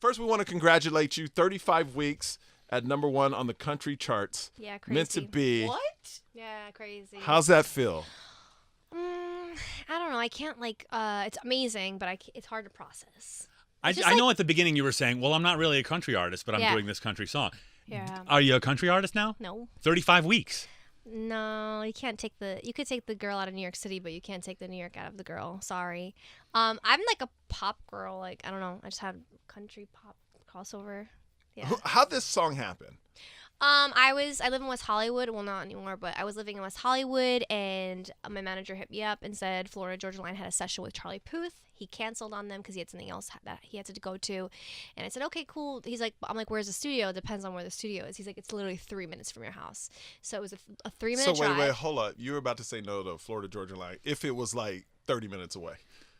First, we want to congratulate you. 35 weeks at #1 on the country charts. Yeah, crazy. Meant to be. What? Yeah, crazy. How's that feel? I don't know. I can't it's amazing, but it's hard to process. I know at the beginning you were saying, well, I'm not really a country artist, but I'm doing this country song. Yeah. Are you a country artist now? No. 35 weeks. No, you can't you could take the girl out of New York City, but you can't take the New York out of the girl. Sorry. I'm like a pop girl. Like, I don't know. I just had country pop crossover. Yeah. How'd this song happen? I live in West Hollywood. Well, not anymore, but I was living in West Hollywood, and my manager hit me up and said Florida Georgia Line had a session with Charlie Puth. He canceled on them because he had something else that he had to go to, and I said, okay, cool. I'm like, where's the studio? It depends on where the studio is. He's like, it's literally 3 minutes from your house. So it was a 3-minute drive. So wait, hold up. You were about to say no to Florida Georgia Line if it was like 30 minutes away.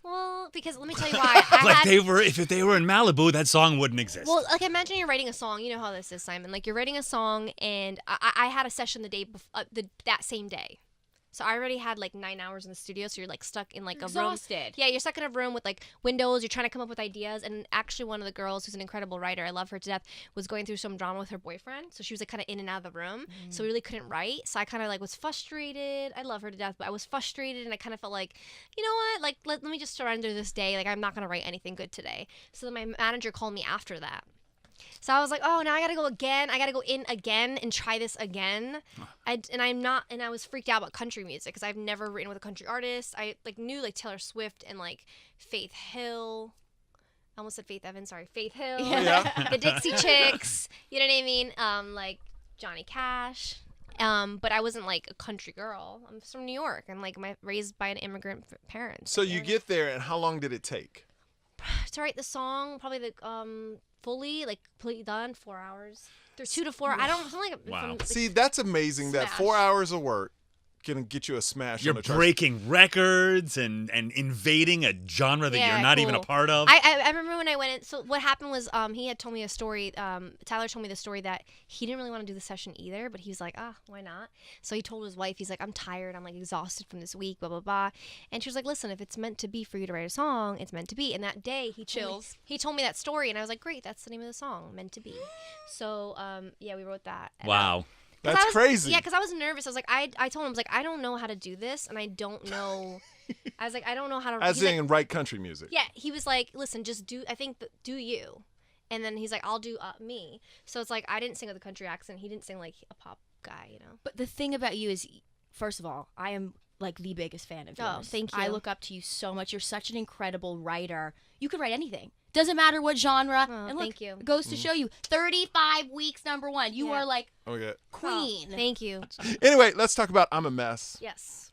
Well, because let me tell you why. If they were in Malibu, that song wouldn't exist. Well, like imagine you're writing a song. You know how this is, Simon. Like you're writing a song, and I had a session the day that same day. So I already had like 9 hours in the studio, so you're like stuck in like a room. Exhausted. Yeah, you're stuck in a room with like windows. You're trying to come up with ideas. And actually, one of the girls who's an incredible writer, I love her to death, was going through some drama with her boyfriend. So she was like kind of in and out of the room. So we really couldn't write. So I kind of like was frustrated. I love her to death, but I was frustrated, and I kind of felt like, you know what? Like let me just surrender this day. Like I'm not gonna write anything good today. So then my manager called me after that. So I was like, oh, now I gotta go again. I gotta go in again and try this again. I was freaked out about country music because I've never written with a country artist. I knew Taylor Swift and like Faith Hill. I almost said Faith Evans. Sorry, Faith Hill. Yeah. The Dixie Chicks. You know what I mean? Like Johnny Cash. But I wasn't like a country girl. I'm from New York and like raised by an immigrant parents. So you get there, and how long did it take? To write the song, probably completely done, 4 hours. There's 2 to 4. I don't something like. Wow. See, that's amazing. That Smash. 4 hours of work can get you a smash. You're on the charts. breaking records and invading a genre that you're not even a cool. part of. I remember when I went in. So what happened was he had told me a story. Tyler told me the story that he didn't really want to do the session either, but he was like, why not? So he told his wife, he's like, I'm tired. I'm like exhausted from this week, blah, blah, blah. And she was like, listen, if it's meant to be for you to write a song, it's meant to be. And that day he told me that story, and I was like, great, that's the name of the song, Meant to Be. So we wrote that. Wow. That's crazy. Yeah, because I was nervous. I was like, I told him, I was like, I don't know how to do this, and I don't know. I was like, I don't know how to. As in write country music. Yeah, he was like, listen, just do. I think do you, and then he's like, I'll do me. So it's like I didn't sing with a country accent. He didn't sing like a pop guy, you know. But the thing about you is, first of all, I am like the biggest fan of yours. Oh, thank you. I look up to you so much. You're such an incredible writer. You could write anything. Doesn't matter what genre. Oh, and look, thank you. It goes to show you 35 weeks, #1. You are like queen. Oh, thank you. Anyway, let's talk about I'm a Mess. Yes.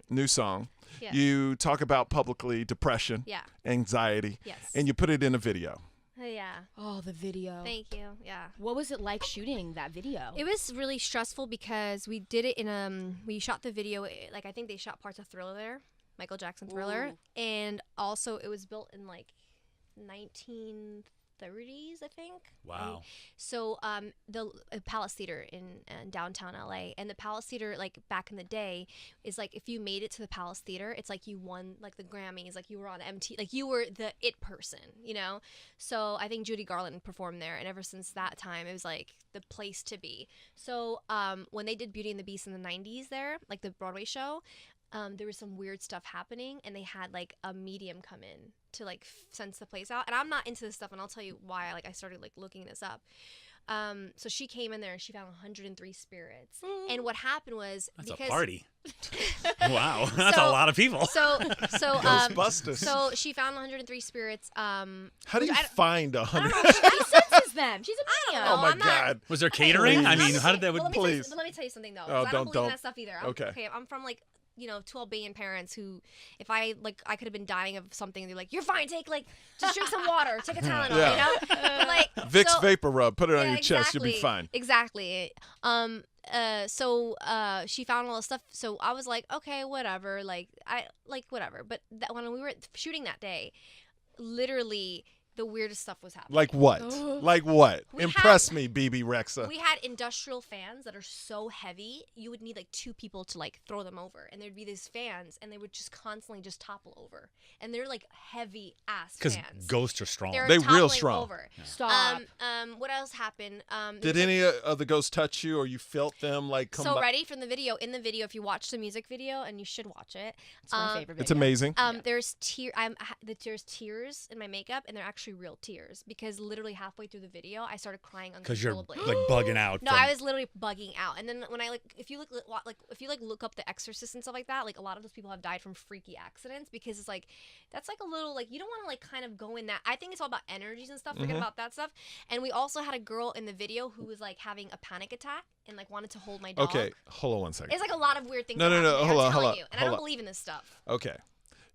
New song. Yeah. You talk about publicly depression, Yeah. anxiety, Yes. and you put it in a video. Yeah. Oh, the video. Thank you. Yeah. What was it like shooting that video? It was really stressful because we did it we shot the video, like I think they shot parts of Thriller there, Michael Jackson Thriller. Ooh. And also it was built in like 1930s, I think. Wow. So the Palace Theater in downtown LA, and the Palace Theater, like back in the day, is like if you made it to the Palace Theater, it's like you won like the Grammys, like you were on MTV, like you were the it person, you know. So I think Judy Garland performed there, and ever since that time, it was like the place to be. So when they did Beauty and the Beast in the 90s there, like the Broadway show, there was some weird stuff happening, and they had like a medium come in to like sense the place out. And I'm not into this stuff, and I'll tell you why. Like I started like looking this up. So she came in there and she found 103 spirits. And what happened was That's a party. Wow, that's So- a lot of people. So Ghostbusters. so she found 103 spirits. How do you find I don't 100? know. She senses them. She's a medium. know. Oh my I'm not- God. Was there catering? I mean, how did that? But let me tell you- Please. but let me tell you something though. Oh, 'cause I don't- don't believe in that stuff either. Okay. I'm from like, you know, 2 Albanian parents who, if I could have been dying of something, they're like, you're fine, just drink some water, take a Tylenol, Yeah. you know? But, like, Vicks so- Vapor Rub. Put it on yeah, your chest. You'll be fine. Exactly. So she found all this stuff. So I was like, okay, whatever. Whatever. But when we were shooting that day, literally the weirdest stuff was happening. Like what? Like what? We Impress me, Bebe Rexha. We had industrial fans that are so heavy, you would need like 2 people to like throw them over, and there'd be these fans, and they would just constantly just topple over, and they're like heavy ass Because fans. ghosts are strong. They're They toppling real strong. Over. Stop. What else happened? Did any of the ghosts touch you, or you felt them like come so by? ready from the video? In the video, if you watch the music video, and you should watch it, It's my favorite video. It's amazing. there's there's tears in my makeup, and they're actually real tears because literally halfway through the video, I started crying Because you're uncontrollably. like bugging out. No, from- I was literally bugging out. And then when I if you look up The Exorcist and stuff like that, like a lot of those people have died from freaky accidents because it's like that's like a little like you don't want to like kind of go in that. I think it's all about energies and stuff. Forget about that stuff. And we also had a girl in the video who was like having a panic attack and like wanted to hold my dog. Okay, hold on one second. It's like a lot of weird things. No, that no, happen. hold I'm on, telling hold you, on, and I hold don't on. believe in this stuff. Okay,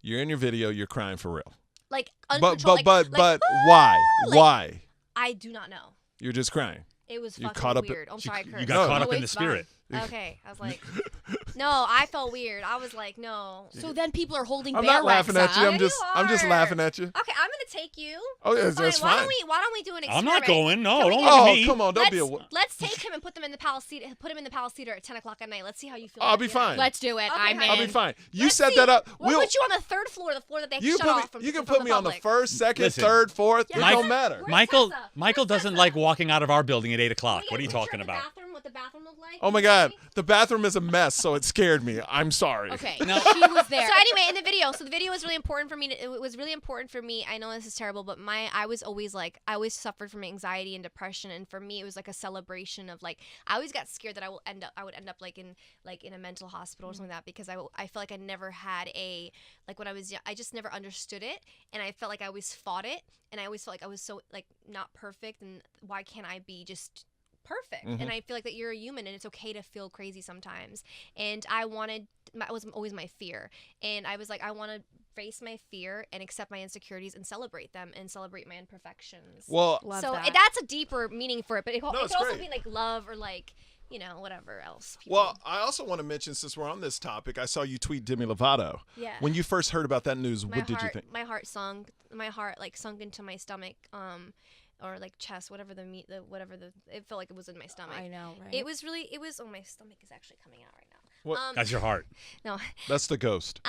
you're in your video. You're crying for real. Like But uncontrolled. why? like- Why? I do not know. You're just crying. It was You fucking caught up- weird. I'm sorry, I cursed. You got No. caught up No, in the it's fine. spirit. Okay, I was like, no, I felt weird. I was like, no. So then people are holding I'm Bebe not laughing at you. Rexha. I'm Yeah, just you I'm just are. laughing at you. Okay, I'm gonna take you. Oh, yeah, that's Why fine. don't we do an I'm experiment? not going. No, Can we don't do- look at Oh, me. come on! Don't be a. Let's take him and put them in the Palace Theater. Put him in the Palace Theater at 10 o'clock at night. Let's see how you feel. I'll at be the end. fine. Let's do it. Okay, I'm honey. in. I'll be fine. You Let's set see. that up. We'll put you on the 3rd floor, the floor that they You shut put off me. from. You can from put me on the public. first, second, Listen. third, fourth. Yeah. It Mike- don't matter. Where's Michael Tessa? Michael Where's doesn't Tessa? like walking out of our building at 8 o'clock. Can What are we you get a picture talking of the about? bathroom, what the bathroom looked like? Oh my God, the bathroom is a mess, so it scared me. I'm sorry. Okay. No. She was there. So anyway, in the video, the video was really important for me. It was really important for me. I know this is terrible, but I was always like, I always suffered from anxiety and depression, and for me, it was like a celebration of like, I always got scared that I would end up like in a mental hospital or something like that because I felt like I never had like when I was young, I just never understood it, and I felt like I always fought it, and I always felt like I was so like not perfect, and why can't I be just perfect? And I feel like that you're a human and it's okay to feel crazy sometimes. And that was always my fear. And I was like, I want to face my fear and accept my insecurities and celebrate them and celebrate my imperfections. Well, Love so that. that's a deeper meaning for it, but it could it's also great. be like love or like, whatever else. people- well, I also want to mention, since we're on this topic, I saw you tweet Demi Lovato. Yeah. When you first heard about that news, my what did heart, you think? My heart like sunk into my stomach, or like chest, whatever it felt like it was in my stomach. I know, right? It was oh, my stomach is actually coming out right now. What? That's your heart. No. That's the ghost.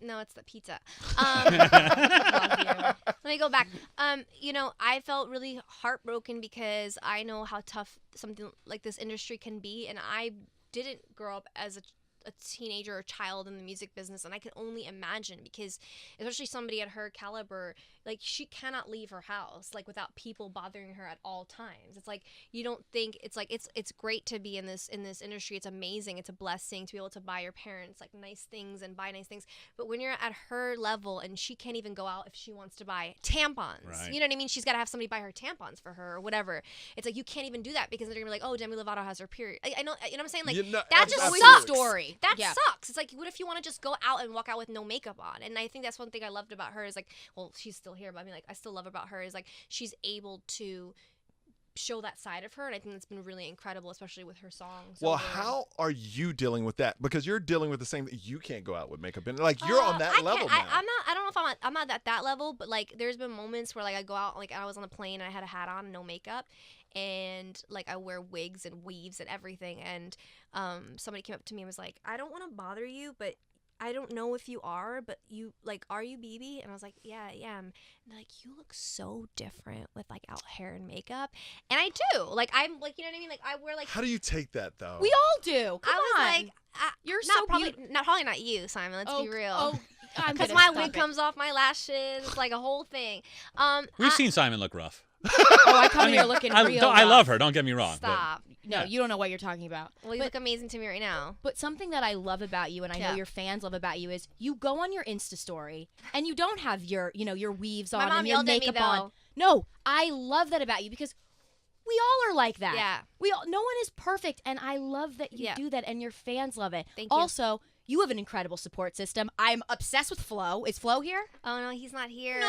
No, it's the pizza. Love you. Let me go back. I felt really heartbroken because I know how tough something like this industry can be, and I didn't grow up as a teenager or child in the music business, and I can only imagine because especially somebody at her caliber, like she cannot leave her house like without people bothering her at all times. It's like you don't think it's like it's great to be in this industry. It's amazing. It's a blessing to be able to buy your parents like nice things and buy nice things. But when you're at her level and she can't even go out if she wants to buy tampons, Right. you know what I mean? She's got to have somebody buy her tampons for her or whatever. It's like you can't even do that because they're gonna be like, oh, Demi Lovato has her period. I know, you know what I'm saying? Like You know, that just absolutely. sucks. Story. That Yeah. sucks. It's like, what if you want to just go out and walk out with no makeup on? And I think that's one thing I loved about her is like, well, she's still here, but I mean, like, I still love about her is like she's able to show that side of her, and I think that's been really incredible, especially with her songs. Well, over- how are you dealing with that? Because you're dealing with the same thing. You can't go out with makeup in. Like you're on that I level can't- now. I don't know if I'm not at that level, but like there's been moments where like I go out, like I was on a plane and I had a hat on and no makeup, and like I wear wigs and weaves and everything, and somebody came up to me and was like, I don't want to bother you, but I don't know if you are, but you like, are you Bebe? And I was like, yeah, I am. And they're like, you look so different with like out hair and makeup, and I do. Like I'm like, you know what I mean? Like I wear like. How do you take that though? We all do. Come I was on. like, You're not so probably beautiful. probably not you, Simon. Let's be real. Oh, I'm Because gonna my stop wig it. comes off my lashes. It's like a whole thing. We've seen Simon look rough. Oh, I come here looking real. I rough. love her. Don't get me wrong. but- Stop. No, you don't know what you're talking about. Well, you But- look amazing to me right now. But something that I love about you, and I know Yeah. your fans love about you, is you go on your Insta story and you don't have your, your weaves My on mom and your yelled at me, makeup on. though. No, I love that about you because we all are like that. Yeah. No one is perfect, and I love that you Yeah. do that, and your fans love it. Thank you. Also, you have an incredible support system. I'm obsessed with Flo. Is Flo here? Oh no, he's not here. No.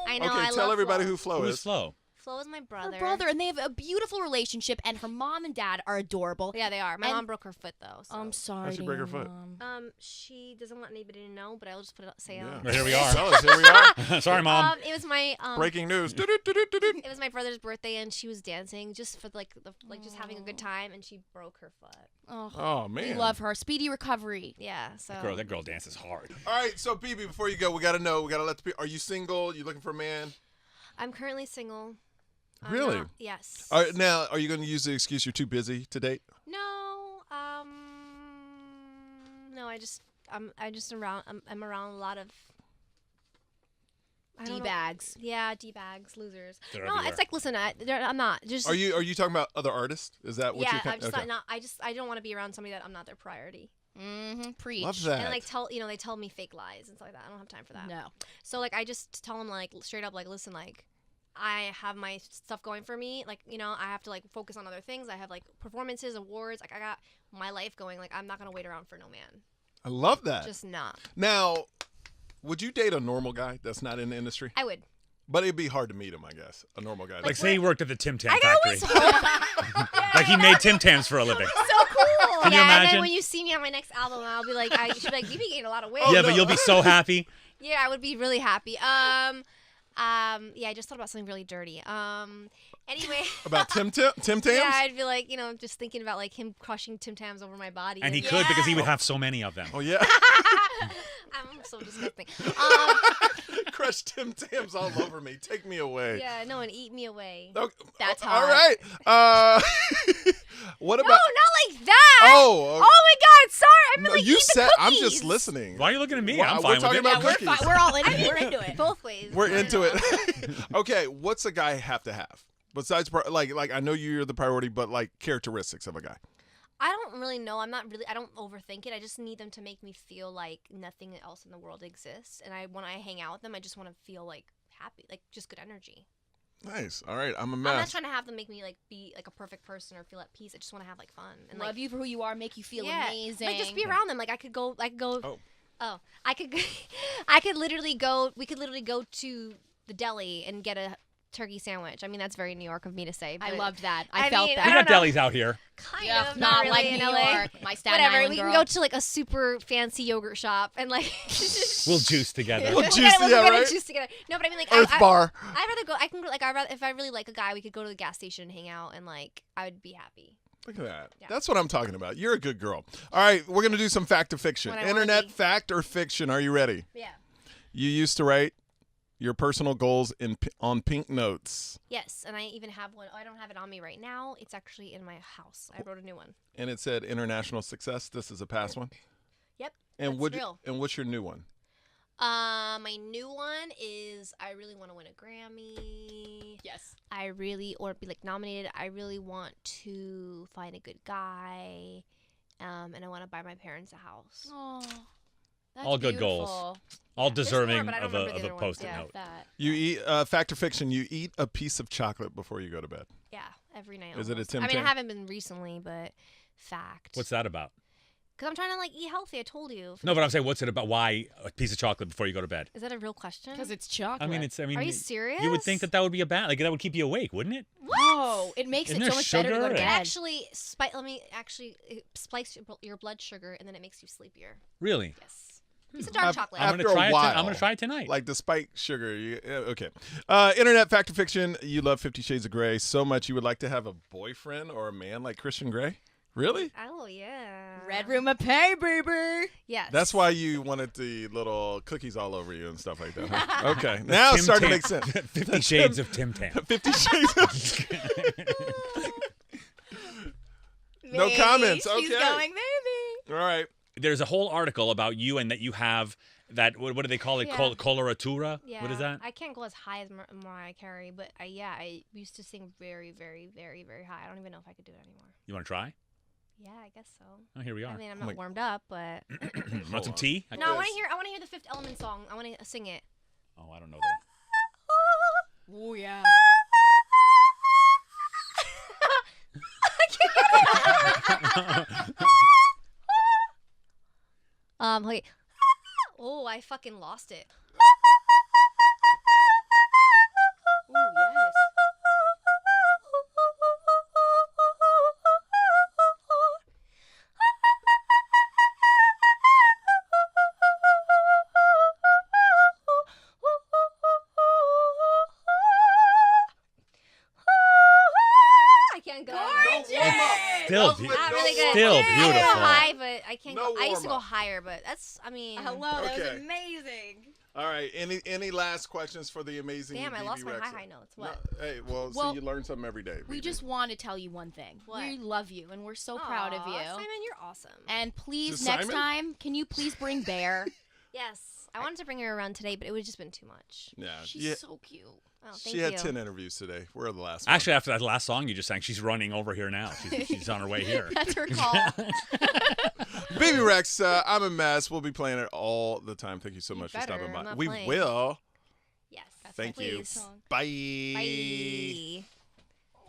I know. Okay, I tell love everybody Flo. who Flo Who's is. Flo? Flo is my brother. Her brother, and they have a beautiful relationship, and her mom and dad are adorable. Yeah, they are. My And- mom broke her foot though. So. I'm sorry. How'd she break her to your foot? mom. She doesn't want anybody to know, but I'll just say Yeah. Well, here we are. Tell us, here we are. Sorry, Mom. It was my Breaking news. It was my brother's birthday, and she was dancing just for just having a good time, and she broke her foot. Oh, Oh, we man. love her. Speedy recovery. Yeah, so That girl dances hard. All right, so BB, before you go, we got to know. We got to let the people. Are you single? You looking for a man? I'm currently single. I'm Really? not- yes. All right, now, are you going to use the excuse you're too busy to date? No. No. I'm around a lot of. I don't know. D-bags. Yeah, D-bags, losers. They're No, everywhere. it's like, listen, I'm not. Just. Are you talking about other artists? Is that what Yeah, you're I'm just okay. not. I don't want to be around somebody that I'm not their priority. Mm-hmm. Preach. Love that. And like they tell me fake lies and stuff like that. I don't have time for that. No. So like I just tell them like straight up like, listen, like I have my stuff going for me. Like, I have to like focus on other things. I have like performances, awards. Like I got my life going. Like I'm not gonna wait around for no man. I love that. Just not. Now, would you date a normal guy that's not in the industry? I would. But it'd be hard to meet him, I guess. A normal guy. Like, say he worked at the Tim Tam I factory. always hope. Like, he made Tim Tams for a living. So cool. Can you And imagine? then when you see me on my next album, I'll be like, she'll be like, you be gaining a lot of weight. Yeah, no. but you'll be so happy. Yeah, I would be really happy. Yeah, I just thought about something really dirty. Anyway. About Tim Tams? Yeah, I'd be like, just thinking about like him crushing Tim Tams over my body. And he could because he would have so many of them. Oh, yeah. I'm so disgusting. Crush Tim Tams all over me. Take me away. Yeah, no, and eat me away. Okay. That's All hot. right. What No, about... not like that. Oh, Oh my God, sorry. I mean, no, like, you eat the said... I'm cookies. just listening. Why are you looking at me? Well, I'm we're fine with talking it. about Yeah, we're, cookies. we're all in it. We're into it. Both ways. We're I don't into know. it. Okay, what's a guy have to have? Besides, like I know you're the priority, but like characteristics of a guy. I don't really know. I don't overthink it. I just need them to make me feel like nothing else in the world exists. And when I hang out with them, I just want to feel like happy, like just good energy. Nice. All right, I'm a I'm not mess. trying to have them make me like be like a perfect person or feel at peace. I just want to have like fun and Love like you for who you are. Make you feel yeah, amazing. like just be around them. Like I could go. Oh. Oh, I could. I could literally go. We could literally go to the deli and get a turkey sandwich. I mean, that's very New York of me to say. I but loved that. I I felt mean, We I that. got don't know. delis out here. Kind Yeah, of, not really like in New LA. York. My Staten Whatever. Island We girl. can go to like a super fancy yogurt shop and like. We'll juice together. We'll We'll juice get together, a right? juice together. No, but I mean like Earth bar. I'd rather go. I can go, like if I really like a guy, we could go to the gas station and hang out and like I would be happy. Look at that. Yeah. That's what I'm talking about. You're a good girl. All right, we're gonna do some fact or fiction. What I wanna Internet be. fact or fiction? Are you ready? Yeah. You used to write your personal goals on pink notes, Yes, and I even have one. I don't have it on me right now. It's actually in my house. I wrote a new one. and it said international success. This is a past one. Yep. And that's real. And what's your new one? My new one is I really want to win a Grammy. Yes. or be like nominated. I really want to find a good guy. And I want to buy my parents a house. Oh, that's All good beautiful. goals. All There's more, deserving but I don't of a remember the other ones. post-it Yeah. note. That. You eat fact or fiction? You eat a piece of chocolate before you go to bed. Yeah, every night. Is it a almost. Tim I mean, Tam? I haven't been recently, but fact. What's that about? Because I'm trying to like eat healthy. I told you. No, but I'm saying, what's it about? Why a piece of chocolate before you go to bed? Is that a real question? Because it's chocolate. I mean, Are you serious? You would think that would be a bad, like that would keep you awake, wouldn't it? No, it makes Isn't it there so much better to go to sugar bed. and- Actually, it spikes your blood sugar and then it makes you sleepier. Really? Yes. It's a dark chocolate. I'm gonna After a try it. while. I'm gonna try it tonight. Like the spike sugar. Okay. Internet fact or fiction? You love 50 Shades of Grey so much you would like to have a boyfriend or a man like Christian Grey? Really? Oh yeah. Red room of pay, baby. Yes. That's why you wanted the little cookies all over you and stuff like that. Huh? Okay. Now it's Tim starting to Tam. make sense. 50 Shades of Tim Tam. 50 Shades. No Maybe. comments. She's Okay. going, maybe. All right. There's a whole article about you and that you have that. What do they call it? Yeah. Coloratura. Yeah. What is that? I can't go as high as Mariah Carey, but I used to sing very, very, very, very high. I don't even know if I could do it anymore. You want to try? Yeah, I guess so. Oh, here we are. I mean, I'm Oh not my- warmed up, but Want some on. tea? no, I want to hear the Fifth Element song. I want to sing it. Oh, I don't know that. Oh, yeah. Wait. Oh, I fucking lost it. Oh, yes. Still, That was with Not no really good. Still I can go beautiful. high, but I can't No go. I used to go warm-up. higher, but that's. I mean. Hello, that was Okay. amazing. All right. Any last questions for the amazing? Damn, I Bebe lost my Rexha? high notes. No, What? hey, well, Well, see, you learn something every day. We Bebe. just want to tell you one thing. What? We love you, and we're so proud of Aw, you. Simon, you're awesome. And please, Is next Simon? time, can you please bring Bear? Yes, I wanted to bring her around today, but it would just been too much. She's yeah. so cute. Oh, thank She you. had 10 interviews today. We're the last one. Actually, after that last song you just sang, she's running over here now. She's on her way here. That's her call. Bebe Rexha, I'm a mess. We'll be playing it all the time. Thank you so much for better. stopping by. I'm not We playing. will. Yes. Thank you. Please. Bye. Bye.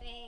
Thanks.